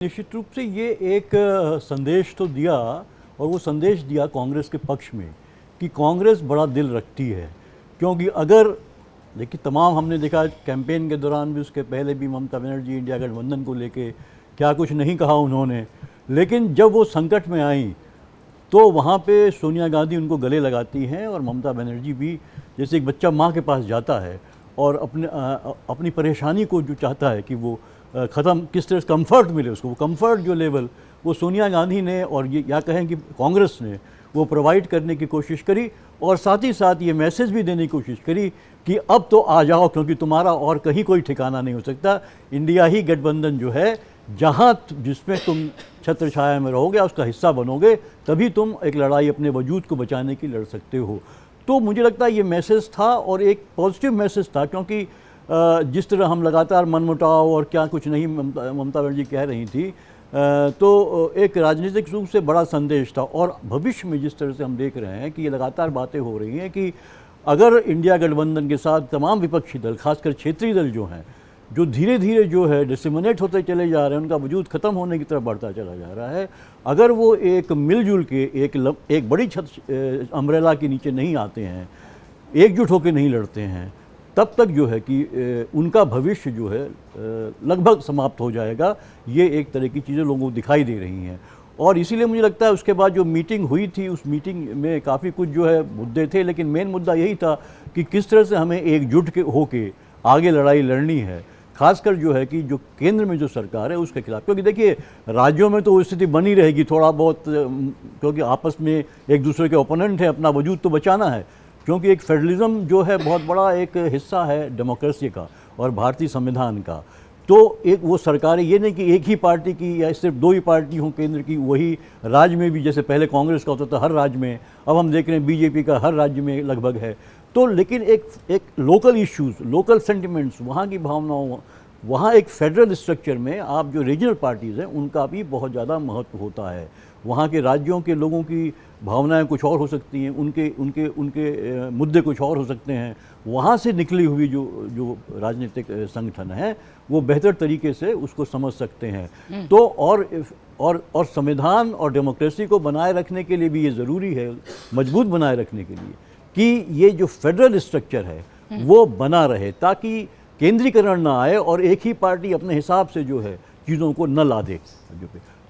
निश्चित रूप से ये एक संदेश तो दिया और वो संदेश दिया कांग्रेस के पक्ष में कि कांग्रेस बड़ा दिल रखती है। क्योंकि अगर देखिए तमाम हमने देखा कैंपेन के दौरान भी, उसके पहले भी ममता बनर्जी इंडिया गठबंधन को लेके क्या कुछ नहीं कहा उन्होंने, लेकिन जब वो संकट में आई तो वहाँ पे सोनिया गांधी उनको गले लगाती हैं और ममता बनर्जी भी, जैसे एक बच्चा माँ के पास जाता है और अपनी परेशानी को जो चाहता है कि वो ख़त्म, किस तरह से कंफर्ट मिले उसको, वो कंफर्ट जो लेवल वो सोनिया गांधी ने और ये या कहें कि कांग्रेस ने वो प्रोवाइड करने की कोशिश करी और साथ ही साथ ये मैसेज भी देने की कोशिश करी कि अब तो आ जाओ, क्योंकि तुम्हारा और कहीं कोई ठिकाना नहीं हो सकता। इंडिया ही गठबंधन जो है, जहाँ जिसमें तुम छत्र छाया में रहोगे, उसका हिस्सा बनोगे, तभी तुम एक लड़ाई अपने वजूद को बचाने की लड़ सकते हो। तो मुझे लगता है ये मैसेज था और एक पॉजिटिव मैसेज था, क्योंकि जिस तरह हम लगातार मनमुटाव और क्या कुछ नहीं ममता बनर्जी कह रही थी, तो एक राजनीतिक रूप से बड़ा संदेश था। और भविष्य में जिस तरह से हम देख रहे हैं कि ये लगातार बातें हो रही हैं कि अगर इंडिया गठबंधन के साथ तमाम विपक्षी दल, खासकर क्षेत्रीय दल जो हैं, जो धीरे धीरे जो है डिसमिनेट होते चले जा रहे हैं, उनका वजूद ख़त्म होने की तरफ बढ़ता चला जा रहा है, अगर वो एक मिलजुल के एक बड़ी छत अम्ब्रेला के नीचे नहीं आते हैं, एकजुट होकर नहीं लड़ते हैं, तब तक जो है कि उनका भविष्य जो है लगभग समाप्त हो जाएगा। ये एक तरह की चीज़ें लोगों को दिखाई दे रही हैं और इसीलिए मुझे लगता है उसके बाद जो मीटिंग हुई थी, उस मीटिंग में काफ़ी कुछ जो है मुद्दे थे, लेकिन मेन मुद्दा यही था कि किस तरह से हमें एकजुट के होके आगे लड़ाई लड़नी है, खासकर जो है कि जो केंद्र में जो सरकार है उसके खिलाफ। क्योंकि देखिए राज्यों में तो वो स्थिति बनी रहेगी थोड़ा बहुत, क्योंकि आपस में एक दूसरे के ओपोनेंट हैं, अपना वजूद तो बचाना है, क्योंकि एक फेडरलिज्म जो है बहुत बड़ा एक हिस्सा है डेमोक्रेसी का और भारतीय संविधान का। तो एक वो सरकारें, ये नहीं कि एक ही पार्टी की या सिर्फ दो ही पार्टी हों केंद्र की, वही राज्य में भी, जैसे पहले कांग्रेस का होता था हर राज्य में, अब हम देख रहे हैं बीजेपी का हर राज्य में लगभग है। तो लेकिन एक लोकल इश्यूज़, लोकल सेंटिमेंट्स, वहाँ की भावनाओं, वहाँ एक फेडरल स्ट्रक्चर में आप जो रीजनल पार्टीज़ हैं उनका भी बहुत ज़्यादा महत्व होता है। वहाँ के राज्यों के लोगों की भावनाएं कुछ और हो सकती हैं, उनके उनके उनके मुद्दे कुछ और हो सकते हैं। वहाँ से निकली हुई जो राजनीतिक संगठन है वो बेहतर तरीके से उसको समझ सकते हैं। तो और संविधान और डेमोक्रेसी को बनाए रखने के लिए भी ये ज़रूरी है, मजबूत बनाए रखने के लिए, कि ये जो फेडरल स्ट्रक्चर है वो बना रहे, ताकि केंद्रीकरण ना आए और एक ही पार्टी अपने हिसाब से जो है चीज़ों को न ला दे।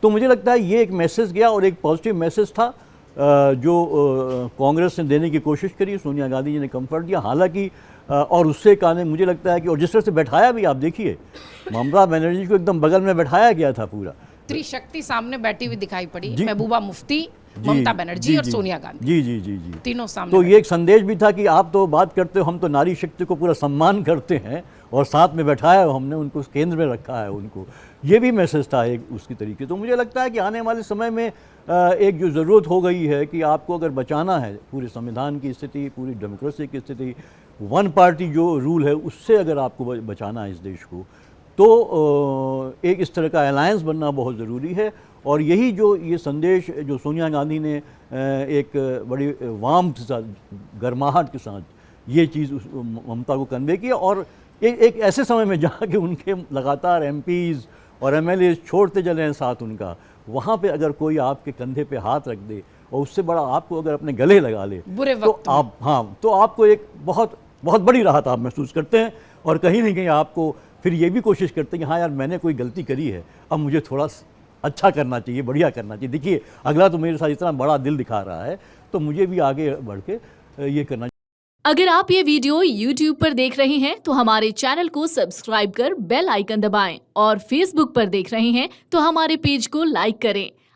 तो मुझे लगता है ये एक मैसेज गया और एक पॉजिटिव मैसेज था जो कांग्रेस ने देने की कोशिश करी, सोनिया गांधी जी ने कंफर्ट दिया। हालांकि और उससे कहने मुझे लगता है कि, और जिस तरह से बैठाया भी, आप देखिए ममता बनर्जी को एकदम बगल में बैठाया गया था, पूरा त्रिशक्ति सामने बैठी हुई दिखाई पड़ी, महबूबा मुफ्ती, ममता बनर्जी और सोनिया गांधी। जी जी जी जी तीनों सामने। तो ये एक संदेश भी था कि आप तो बात करते हो, हम तो नारी शक्ति को पूरा सम्मान करते हैं और साथ में बैठाया हो हमने उनको, केंद्र में रखा है उनको, ये भी मैसेज था एक उसकी तरीके। तो मुझे लगता है कि आने वाले समय में एक जो ज़रूरत हो गई है कि आपको अगर बचाना है पूरे संविधान की स्थिति, पूरी डेमोक्रेसी की स्थिति, वन पार्टी जो रूल है उससे अगर आपको बचाना है इस देश को, तो एक इस तरह का अलायंस बनना बहुत ज़रूरी है। और यही जो ये संदेश जो सोनिया गांधी ने एक बड़ी वार्मथ के साथ, गर्माहट के साथ ये चीज़ ममता को कन्वे किया, और एक ऐसे समय में जहाँ के उनके लगातार एमपीज़ और एमएलए छोड़ते चले हैं साथ उनका, वहाँ पे अगर कोई आपके कंधे पे हाथ रख दे और उससे बड़ा आपको अगर अपने गले लगा ले, बुरे वक्त तो आप, हाँ, तो आपको एक बहुत बहुत बड़ी राहत आप महसूस करते हैं और कहीं ना कहीं आपको फिर ये भी कोशिश करते हैं कि हाँ यार मैंने कोई गलती करी है, अब मुझे थोड़ा अच्छा करना चाहिए, बढ़िया करना चाहिए। देखिए अगला तो मेरे साथ इतना बड़ा दिल दिखा रहा है, तो मुझे भी आगे बढ़ के ये करना चाहिए। अगर आप ये वीडियो YouTube पर देख रहे हैं तो हमारे चैनल को सब्सक्राइब कर बेल आइकन दबाएं, और Facebook पर देख रहे हैं तो हमारे पेज को लाइक करें।